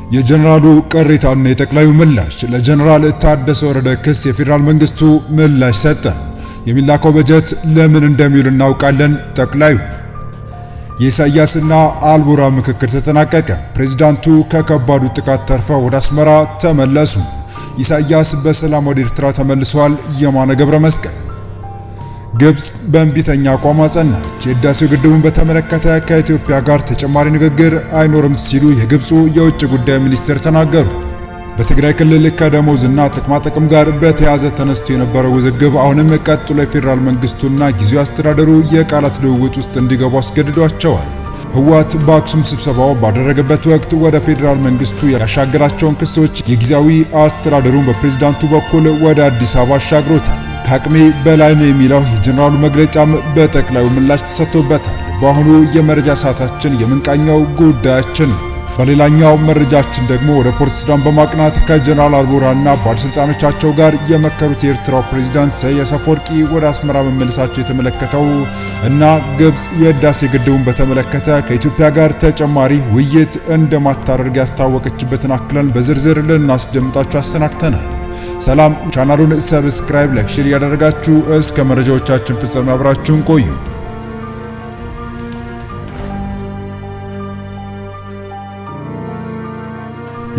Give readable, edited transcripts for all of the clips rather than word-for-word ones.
የጀነራሉ ቅሬታና የጠቅላዩ ምላሽ። ለጀነራል ታደሰ ወረደ ክስ የፌዴራል መንግስቱ ምላሽ ሰጠ። የሚላከው በጀት ለምን እንደሚውል እናውቃለን። ጠቅላዩ የኢሳያስና አልቡራ ምክክር ተጠናቀቀ። ፕሬዝዳንቱ ከከባዱ ጥቃት ተርፈው ወደ አስመራ ተመለሱ። ኢሳያስ በሰላም ወደ ኤርትራ ተመልሰዋል። የማነ ገብረ መስቀል ግብጽ በእንቢተኛ አቋም አጸናች። የህዳሴው ግድቡን በተመለከተ ከኢትዮጵያ ጋር ተጨማሪ ንግግር አይኖርም ሲሉ የግብፁ የውጭ ጉዳይ ሚኒስትር ተናገሩ። በትግራይ ክልል ከደሞዝና ጥቅማጥቅም ጋር በተያያዘ ተነስቶ የነበረው ውዝግብ አሁንም ቀጥሎ የፌዴራል መንግስቱና ጊዜያዊ አስተዳደሩ የቃላት ልውውጥ ውስጥ እንዲገቡ አስገድዷቸዋል። ህወሓት በአክሱም ስብሰባው ባደረገበት ወቅት ወደ ፌዴራል መንግስቱ ያሻገራቸውን ክሶች የጊዜያዊ አስተዳደሩን በፕሬዝዳንቱ በኩል ወደ አዲስ አበባ አሻግሮታል። ከአቅሜ በላይ ነው የሚለው የጀነራሉ መግለጫም በጠቅላዩ ምላሽ ተሰጥቶበታል። በአሁኑ የመረጃ ሰዓታችን የምንቃኘው ጉዳያችን ነው። በሌላኛው መረጃችን ደግሞ ወደ ፖርት ሱዳን በማቅናት ከጀነራል አልቡርሃንና ባለስልጣኖቻቸው ጋር የመከሩት የኤርትራው ፕሬዝዳንት ኢሳያስ አፈወርቂ ወደ አስመራ መመለሳቸው የተመለከተው እና ግብጽ የህዳሴ ግድቡን በተመለከተ ከኢትዮጵያ ጋር ተጨማሪ ውይይት እንደማታደርግ ያስታወቀችበትን አክለን በዝርዝር ልናስደምጣችሁ አሰናድተናል። ሰላም፣ ቻናሉን ሰብስክራይብ፣ ላይክ፣ ሼር ያደረጋችሁ እስከ መረጃዎቻችን ፍጻሜ አብራችሁን ቆዩ።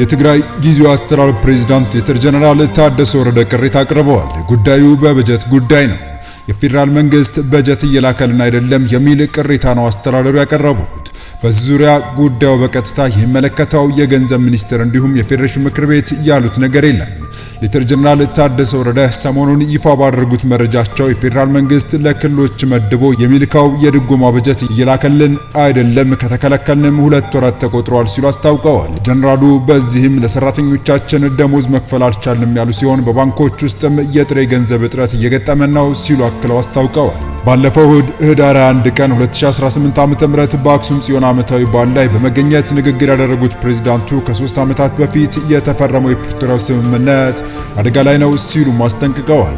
የትግራይ ጊዜያዊ አስተዳደር ፕሬዝዳንት ሌተር ጀነራል ታደሰ ወረደ ቅሬታ አቅርበዋል። ጉዳዩ በበጀት ጉዳይ ነው። የፌዴራል መንግስት በጀት እየላከልን አይደለም የሚል ቅሬታ ነው አስተዳደሩ ያቀረቡት። በዚህ ዙሪያ ጉዳዩ በቀጥታ የሚመለከተው የገንዘብ ሚኒስቴር እንዲሁም የፌዴሬሽን ምክር ቤት ያሉት ነገር የለም። ሌተር ጀነራል ታደሰ ወረደ ሰሞኑን ይፋ ባደረጉት መረጃቸው የፌዴራል መንግስት ለክልሎች መድቦ የሚልካው የድጎማ በጀት እየላከልን አይደለም፣ ከተከለከልንም 2 ወራት ተቆጥረዋል ሲሉ አስታውቀዋል። ጀነራሉ በዚህም ለሰራተኞቻችን ደሞዝ መክፈል አልቻልንም ያሉ ሲሆን በባንኮች ውስጥም የጥሬ ገንዘብ እጥረት እየገጠመን ነው ሲሉ አክለው አስታውቀዋል። ባለፈው እሁድ ህዳር 1 ቀን 2018 ዓ.ም በአክሱም ጽዮን ዓመታዊ በዓል ላይ በመገኘት ንግግር ያደረጉት ፕሬዝዳንቱ ከ3 ዓመታት በፊት የተፈረመው የፕሪቶሪያው ስምምነት አደጋ ላይ ነው ሲሉ ማስጠንቅቀዋል።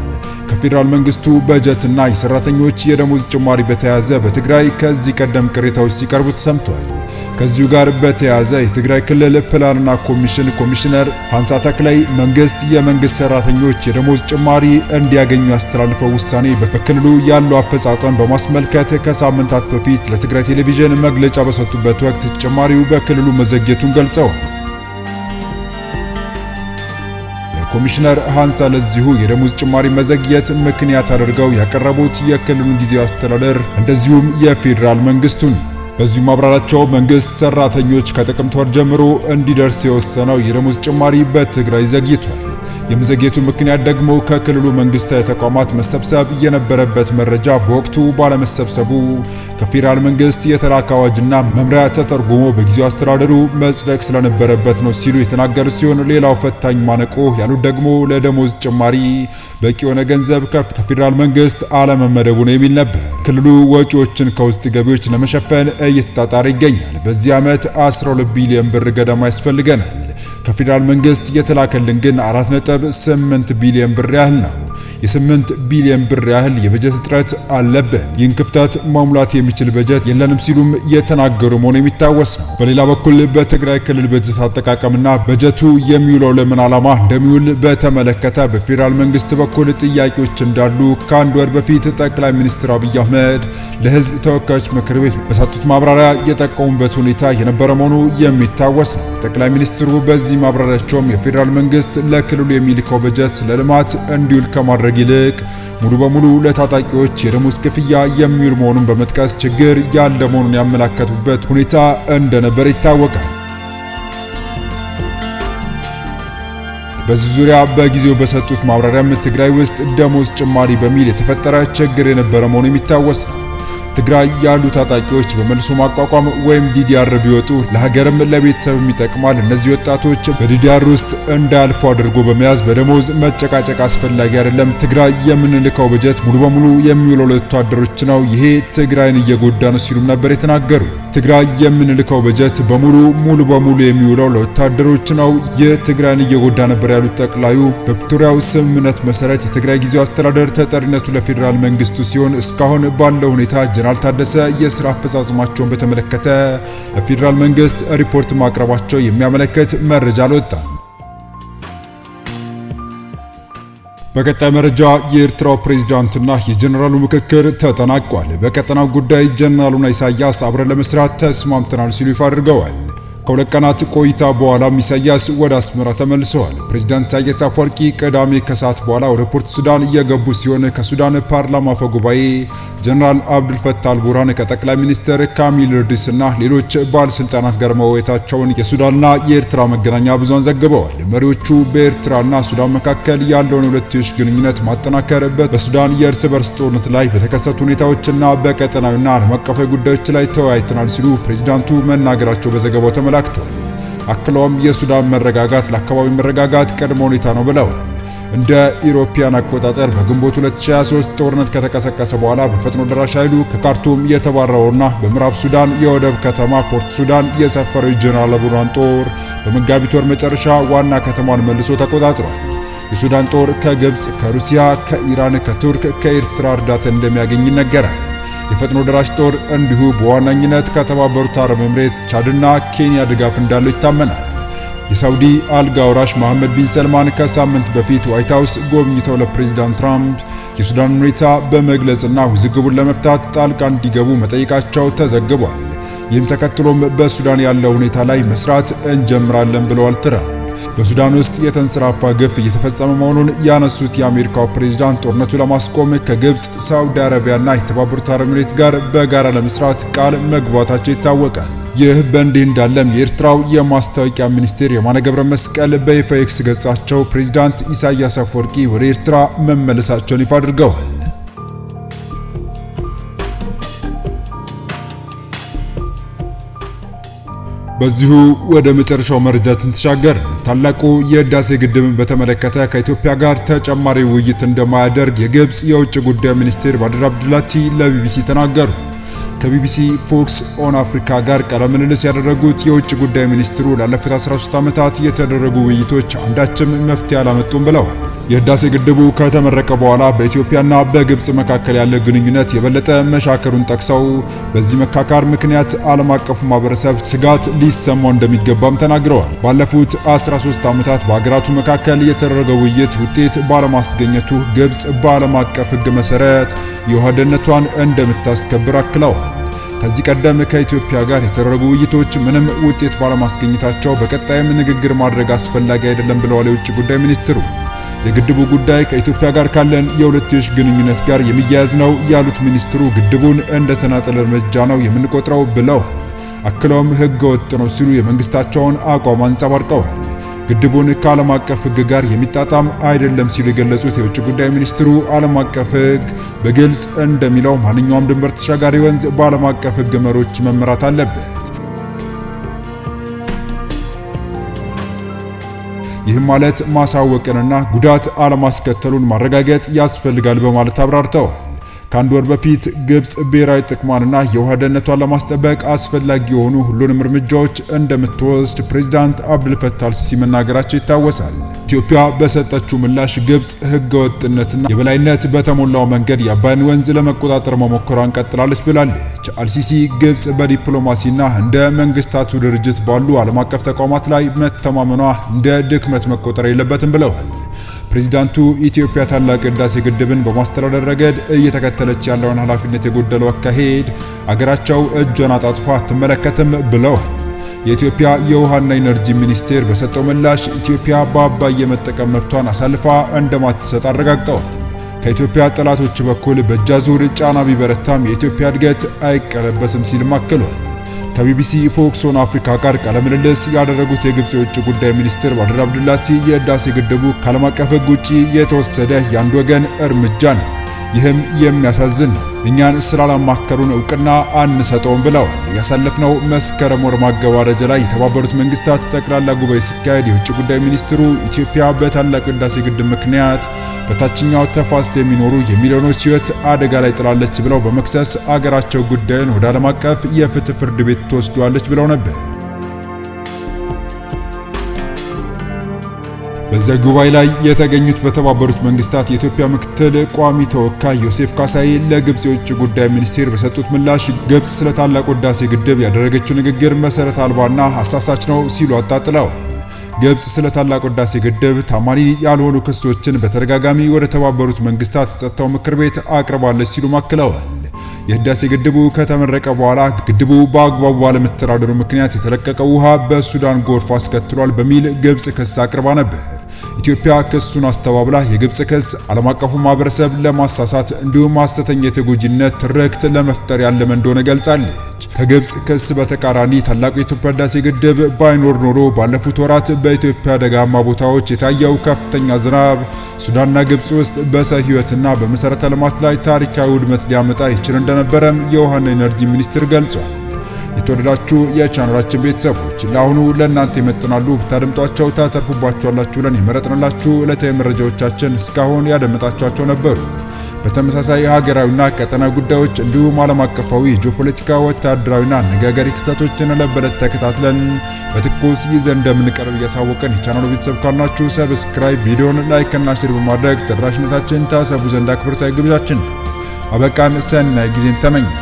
ከፌዴራል መንግስቱ በጀትና የሰራተኞች የደሞዝ ጭማሪ በተያያዘ በትግራይ ከዚህ ቀደም ቅሬታዎች ሲቀርቡ ተሰምቷል። ከዚሁ ጋር በተያያዘ የትግራይ ክልል ፕላንና ኮሚሽን ኮሚሽነር ሃንሳ ተክላይ መንግስት የመንግስት ሰራተኞች የደሞዝ ጭማሪ እንዲያገኙ ያስተላልፈው ውሳኔ በክልሉ ያለው አፈጻጸም በማስመልከት ከሳምንታት በፊት ለትግራይ ቴሌቪዥን መግለጫ በሰጡበት ወቅት ጭማሪው በክልሉ መዘግየቱን ገልጸዋል። ኮሚሽነር ሃንሳ ለዚሁ የደሞዝ ጭማሪ መዘግየት ምክንያት አድርገው ያቀረቡት የክልሉን ጊዜያዊ አስተዳደር እንደዚሁም የፌዴራል መንግስቱን። በዚሁ ማብራሪያቸው መንግስት ሰራተኞች ከጥቅምት ወር ጀምሮ እንዲደርስ የወሰነው የደሞዝ ጭማሪ በትግራይ ዘግይቷል። የመዘግየቱ ምክንያት ደግሞ ከክልሉ መንግስታዊ ተቋማት መሰብሰብ የነበረበት መረጃ በወቅቱ ባለመሰብሰቡ ከፌዴራል መንግስት የተላከ አዋጅና መምሪያ ተተርጉሞ በጊዜያዊ አስተዳደሩ መጽደቅ ስለነበረበት ነው ሲሉ የተናገሩት ሲሆን ሌላው ፈታኝ ማነቆ ያሉት ደግሞ ለደሞዝ ጭማሪ በቂ የሆነ ገንዘብ ከፌዴራል መንግስት አለመመደቡ ነው የሚል ነበር። ክልሉ ወጪዎችን ከውስጥ ገቢዎች ለመሸፈን እየተጣጣረ ይገኛል። በዚህ ዓመት 12 ቢሊዮን ብር ገደማ ያስፈልገናል። ከፌዴራል መንግስት የተላከልን ግን 4.8 ቢሊዮን ብር ያህል ነው። የ8 ቢሊዮን ብር ያህል የበጀት እጥረት አለብን። ይህን ክፍተት መሙላት የሚችል በጀት የለንም ሲሉም የተናገሩ መሆኑ የሚታወስ ነው። በሌላ በኩል በትግራይ ክልል በጀት አጠቃቀምና በጀቱ የሚውለው ለምን ዓላማ እንደሚውል በተመለከተ በፌዴራል መንግስት በኩል ጥያቄዎች እንዳሉ ከአንድ ወር በፊት ጠቅላይ ሚኒስትር አብይ አህመድ ለህዝብ ተወካዮች ምክር ቤት በሰጡት ማብራሪያ የጠቀሙበት ሁኔታ የነበረ መሆኑ የሚታወስ ነው። ጠቅላይ ሚኒስትሩ በዚህ ማብራሪያቸውም የፌዴራል መንግስት ለክልሉ የሚልከው በጀት ለልማት እንዲውል ከማድረግ ይልቅ ሙሉ በሙሉ ለታጣቂዎች የደሞዝ ክፍያ የሚውል መሆኑን በመጥቀስ ችግር ያለ መሆኑን ያመላከቱበት ሁኔታ እንደነበር ይታወቃል። በዚህ ዙሪያ በጊዜው በሰጡት ማብራሪያም ትግራይ ውስጥ ደሞዝ ጭማሪ በሚል የተፈጠረ ችግር የነበረ መሆኑ የሚታወስ ነው። ትግራይ ያሉ ታጣቂዎች በመልሶ ማቋቋም ወይም ዲዲአር ቢወጡ ለሀገርም ለቤተሰብም ይጠቅማል። እነዚህ ወጣቶች በዲዲአር ውስጥ እንዳያልፉ አድርጎ በመያዝ በደሞዝ መጨቃጨቅ አስፈላጊ አይደለም። ትግራይ የምንልከው በጀት ሙሉ በሙሉ የሚውለው ለወታደሮች ነው። ይሄ ትግራይን እየጎዳ ነው ሲሉም ነበር የተናገሩ። ትግራይ የምንልከው በጀት ሙሉ በሙሉ የሚውለው ለወታደሮች ነው። ይህ ትግራይን እየጎዳ ነበር ያሉት ጠቅላዩ በፕሪቶሪያው ስምምነት መሰረት የትግራይ ጊዜያዊ አስተዳደር ተጠሪነቱ ለፌዴራል መንግስቱ ሲሆን እስካሁን ባለው ሁኔታ ጀነራል ታደሰ የሥራ አፈጻጸማቸውን በተመለከተ ለፌዴራል መንግስት ሪፖርት ማቅረባቸው የሚያመለክት መረጃ አልወጣም። በቀጣይ መረጃ የኤርትራው ፕሬዝዳንትና የጀነራሉ ምክክር ተጠናቋል። በቀጠናው ጉዳይ ጀነራሉና ኢሳያስ አብረን ለመስራት ተስማምተናል ሲሉ ይፋ አድርገዋል። ከሁለት ቀናት ቆይታ በኋላም ኢሳያስ ወደ አስመራ ተመልሰዋል። ፕሬዝዳንት ኢሳያስ አፈወርቂ ቅዳሜ ከሰዓት በኋላ ወደ ፖርት ሱዳን የገቡ ሲሆን ከሱዳን ፓርላማ አፈ ጉባኤ ጀነራል አብዱልፈታህ አልቡርሃን ከጠቅላይ ሚኒስትር ካሚል ኢድሪስና ሌሎች ባለስልጣናት ጋር መወያየታቸውን የሱዳንና የኤርትራ መገናኛ ብዙሃን ዘግበዋል። መሪዎቹ በኤርትራና ሱዳን መካከል ያለውን የሁለትዮሽ ግንኙነት ማጠናከር፣ በሱዳን የእርስ በርስ ጦርነት ላይ በተከሰቱ ሁኔታዎችና በቀጠናዊና ዓለም አቀፋዊ ጉዳዮች ላይ ተወያይተናል ሲሉ ፕሬዝዳንቱ መናገራቸው በዘገባው ተመላክቷል። አክለውም የሱዳን መረጋጋት ለአካባቢው መረጋጋት ቅድመ ሁኔታ ነው ብለዋል። እንደ ኢሮፒያን አቆጣጠር በግንቦት 2023 ጦርነት ከተቀሰቀሰ በኋላ በፈጥኖ ደራሽ ኃይሉ ከካርቱም የተባረረውና በምዕራብ ሱዳን የወደብ ከተማ ፖርት ሱዳን የሰፈረው ጀነራል አልቡርሃን ጦር በመጋቢት ወር መጨረሻ ዋና ከተማዋን መልሶ ተቆጣጥሯል። የሱዳን ጦር ከግብጽ፣ ከሩሲያ፣ ከኢራን፣ ከቱርክ፣ ከኤርትራ እርዳታ እንደሚያገኝ ይነገራል። የፈጥኖ ደራሽ ጦር እንዲሁ በዋናኝነት ከተባበሩት አረብ ኤምሬት፣ ቻድና ኬንያ ድጋፍ እንዳለው ይታመናል። የሳውዲ አልጋ ወራሽ መሐመድ ቢን ሰልማን ከሳምንት በፊት ዋይት ሃውስ ጎብኝተው ለፕሬዝዳንት ትራምፕ የሱዳን ሁኔታ በመግለጽና ውዝግቡን ለመፍታት ጣልቃ እንዲገቡ መጠየቃቸው ተዘግቧል። ይህም ተከትሎም በሱዳን ያለው ሁኔታ ላይ መስራት እንጀምራለን ብለዋል ትራምፕ። በሱዳን ውስጥ የተንሰራፋ ግፍ እየተፈጸመ መሆኑን ያነሱት የአሜሪካው ፕሬዝዳንት ጦርነቱ ለማስቆም ከግብጽ፣ ሳውዲ አረቢያና የተባበሩት አረብ ኤሚሬት ጋር በጋራ ለመስራት ቃል መግባታቸው ይታወቃል። ይህ በእንዲህ እንዳለም የኤርትራው የማስታወቂያ ሚኒስቴር የማነ ገብረ መስቀል በይፋ ኤክስ ገጻቸው ፕሬዝዳንት ኢሳያስ አፈወርቂ ወደ ኤርትራ መመለሳቸውን ይፋ አድርገዋል። በዚሁ ወደ መጨረሻው መረጃችን ተሻገር። ታላቁ የህዳሴ ግድብን በተመለከተ ከኢትዮጵያ ጋር ተጨማሪ ውይይት እንደማያደርግ የግብጽ የውጭ ጉዳይ ሚኒስቴር ባድር አብዱላቲ ለቢቢሲ ተናገሩ። ከቢቢሲ ፎክስ ኦን አፍሪካ ጋር ቃለ ምልልስ ያደረጉት የውጭ ጉዳይ ሚኒስትሩ ላለፉት 13 ዓመታት የተደረጉ ውይይቶች አንዳችም መፍትሄ አላመጡም ብለዋል። የህዳሴ ግድቡ ከተመረቀ በኋላ በኢትዮጵያና በግብጽ መካከል ያለ ግንኙነት የበለጠ መሻከሩን ጠቅሰው በዚህ መካካር ምክንያት ዓለም አቀፉ ማህበረሰብ ስጋት ሊሰማው እንደሚገባም ተናግረዋል። ባለፉት 13 ዓመታት በሀገራቱ መካከል የተደረገው ውይይት ውጤት ባለማስገኘቱ ግብጽ በዓለም አቀፍ ሕግ መሰረት የውሃ ደህንነቷን እንደምታስከብር አክለዋል። ከዚህ ቀደም ከኢትዮጵያ ጋር የተደረጉ ውይይቶች ምንም ውጤት ባለማስገኘታቸው በቀጣይም ንግግር ማድረግ አስፈላጊ አይደለም ብለዋል የውጭ ጉዳይ ሚኒስትሩ። የግድቡ ጉዳይ ከኢትዮጵያ ጋር ካለን የሁለትዮሽ ግንኙነት ጋር የሚያያዝ ነው ያሉት ሚኒስትሩ ግድቡን እንደ ተናጠል እርምጃ ነው የምንቆጥረው ብለዋል። አክለውም ሕገ ወጥ ነው ሲሉ የመንግስታቸውን አቋም አንጸባርቀዋል። ግድቡን ከዓለም አቀፍ ሕግ ጋር የሚጣጣም አይደለም ሲሉ የገለጹት የውጭ ጉዳይ ሚኒስትሩ ዓለም አቀፍ ሕግ በግልጽ እንደሚለው ማንኛውም ድንበር ተሻጋሪ ወንዝ በዓለም አቀፍ ሕግ መሪዎች መመራት አለበት። ይህም ማለት ማሳወቅንና ጉዳት አለማስከተሉን ማረጋገጥ ያስፈልጋል በማለት አብራርተዋል። ከአንድ ወር በፊት ግብጽ ብሔራዊ ጥቅሟንና የውሃ ደህንነቷን ለማስጠበቅ አስፈላጊ የሆኑ ሁሉንም እርምጃዎች እንደምትወስድ ፕሬዝዳንት አብዱልፈታህ አልሲሲ መናገራቸው ይታወሳል። ኢትዮጵያ በሰጠችው ምላሽ ግብጽ ህገወጥነትና የበላይነት በተሞላው መንገድ የአባይን ወንዝ ለመቆጣጠር መሞከሯን ቀጥላለች ብላለች። አልሲሲ ግብጽ በዲፕሎማሲና እንደ መንግስታቱ ድርጅት ባሉ ዓለም አቀፍ ተቋማት ላይ መተማመኗ እንደ ድክመት መቆጠር የለበትም ብለዋል። ፕሬዝዳንቱ ኢትዮጵያ ታላቅ ህዳሴ ግድብን በማስተዳደር ረገድ እየተከተለች ያለውን ኃላፊነት የጎደለው አካሄድ አገራቸው እጇን አጣጥፋ አትመለከትም ብለዋል። የኢትዮጵያ የውሃና ኢነርጂ ሚኒስቴር በሰጠው ምላሽ ኢትዮጵያ በአባይ የመጠቀም መብቷን አሳልፋ እንደማትሰጥ አረጋግጠዋል። ከኢትዮጵያ ጠላቶች በኩል በእጅ አዙር ጫና ቢበረታም የኢትዮጵያ እድገት አይቀለበስም ሲልም አክሏል። ከቢቢሲ ፎክስ ኦን አፍሪካ ጋር ቃለ ምልልስ ያደረጉት የግብጽ የውጭ ጉዳይ ሚኒስትር ባድር አብዱላቲ የህዳሴ ግድቡ ከዓለም አቀፍ ሕግ ውጪ የተወሰደ የአንድ ወገን እርምጃ ነው፣ ይህም የሚያሳዝን ነው፣ እኛን ስላላማከሩን እውቅና አንሰጠውም ብለዋል። ያሳለፍነው መስከረም ወር ማገባደጃ ላይ የተባበሩት መንግስታት ጠቅላላ ጉባኤ ሲካሄድ የውጭ ጉዳይ ሚኒስትሩ ኢትዮጵያ በታላቁ ህዳሴ ግድብ ምክንያት በታችኛው ተፋሰስ የሚኖሩ የሚሊዮኖች ህይወት አደጋ ላይ ጥላለች ብለው በመክሰስ አገራቸው ጉዳዩን ወደ ዓለም አቀፍ የፍትህ ፍርድ ቤት ትወስዷለች ብለው ነበር። በዚያ ጉባኤ ላይ የተገኙት በተባበሩት መንግስታት የኢትዮጵያ ምክትል ቋሚ ተወካይ ዮሴፍ ካሳይ ለግብጽ የውጭ ጉዳይ ሚኒስቴር በሰጡት ምላሽ ግብጽ ስለ ታላቁ ህዳሴ ግድብ ያደረገችው ንግግር መሰረት አልባና አሳሳች ነው ሲሉ አጣጥለዋል። ግብጽ ስለ ታላቁ ህዳሴ ግድብ ታማኒ ያልሆኑ ክሶችን በተደጋጋሚ ወደ ተባበሩት መንግስታት የጸጥታው ምክር ቤት አቅርባለች ሲሉ አክለዋል። የህዳሴ ግድቡ ከተመረቀ በኋላ ግድቡ በአግባቡ ባለመተዳደሩ ምክንያት የተለቀቀው ውሃ በሱዳን ጎርፍ አስከትሏል በሚል ግብጽ ክስ አቅርባ ነበር። ኢትዮጵያ ክሱን አስተባብላ የግብጽ ክስ ዓለም አቀፉ ማህበረሰብ ለማሳሳት እንዲሁም ሐሰተኛ የተጎጂነት ትርክት ለመፍጠር ያለመ እንደሆነ ገልጻለች። ከግብጽ ክስ በተቃራኒ ታላቁ የኢትዮጵያ ህዳሴ ግድብ ባይኖር ኖሮ ባለፉት ወራት በኢትዮጵያ ደጋማ ቦታዎች የታየው ከፍተኛ ዝናብ ሱዳንና ግብጽ ውስጥ በሰው ህይወትና በመሰረተ ልማት ላይ ታሪካዊ ውድመት ሊያመጣ ይችል እንደነበረም የውሃና ኢነርጂ ሚኒስቴር ገልጿል። የተወደዳችሁ የቻናላችን ቤተሰቦች ለአሁኑ ለእናንተ ይመጥናሉ ብታደምጧቸው ታተርፉባቸዋላችሁ ብለን የመረጥንላችሁ ዕለታዊ መረጃዎቻችን እስካሁን ያደመጣችኋቸው ነበሩ። በተመሳሳይ ሀገራዊና ቀጠናዊ ጉዳዮች እንዲሁም ዓለም አቀፋዊ ጂኦፖለቲካ፣ ወታደራዊና አነጋጋሪ ክስተቶችን ለበለት ተከታትለን በትኩስ ይዘን እንደምንቀርብ እያሳወቀን የቻናሉ ቤተሰብ ካልናችሁ ሰብስክራይብ፣ ቪዲዮን ላይክ እና ሼር በማድረግ ተደራሽነታችን ታሰፉ ዘንድ አክብሮታዊ ግብዣችን ነው። አበቃን። ሰናይ ጊዜን ተመኘን።